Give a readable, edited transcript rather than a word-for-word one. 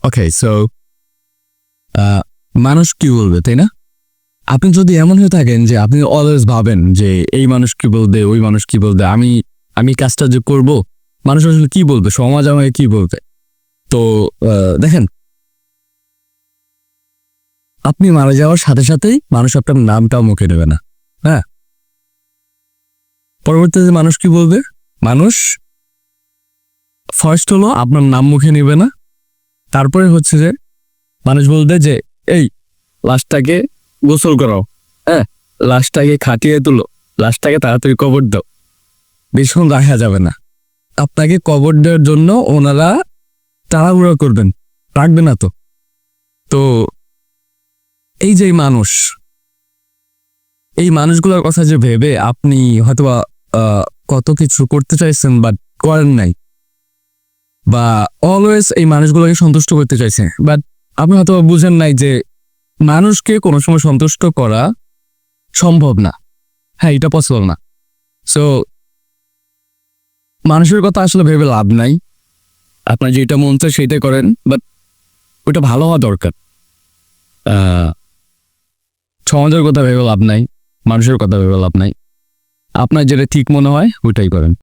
Okay so মানুষ কি বলবে, তাই না? আপনি যদি এমন হয়ে থাকেন যে আপনি অলওয়েজ ভাবেন যে এই মানুষ কি বলবে, ওই মানুষ কি বলবে, আমি কাজটা যে করব মানুষ আসলে কি বলবে, সমাজ আমাকে কি বলবে, তো দেখেন, আপনি মারা যাওয়ার সাথে সাথেই মানুষ আপনার নামটাও মুখে নেবে না। হ্যাঁ, পরবর্তীতে মানুষ কি বলবে, মানুষ ফার্স্ট হলো আপনার নাম মুখে নেবে না, তারপরে হচ্ছে যে মানুষ বলবে যে এই লাশটাকে গোসল করাও, হ্যাঁ, লাশটাকে খাটিয়ে তুলো, লাশটাকে তাড়াতাড়ি কবর দাও, বেশিক্ষণ রাখা যাবে না। আপনাকে কবর দেওয়ার জন্য ওনারা তাড়াহুড়ো করবেন, রাখবে না তো। তো এই যে মানুষ, এই মানুষগুলোর কথা যে ভেবে আপনি হয়তোবা কত কিছু করতে চাইছেন বাট করেন নাই, বা অলওয়েজ এই মানুষগুলোকে সন্তুষ্ট করতে চাইছেন, বাট আপনি হয়তো বুঝেন নাই যে মানুষকে কোনো সময় সন্তুষ্ট করা সম্ভব না। হ্যাঁ, এটা পসিবল না। সো মানুষের কথা আসলে ভেবে লাভ নাই, আপনার যেটা মন চায় সেইটাই করেন, বাট ওইটা ভালো হওয়া দরকার। সমাজের কথা ভেবে লাভ নাই, মানুষের কথা ভেবে লাভ নাই, আপনার যেটা ঠিক মনে হয় ওইটাই করেন।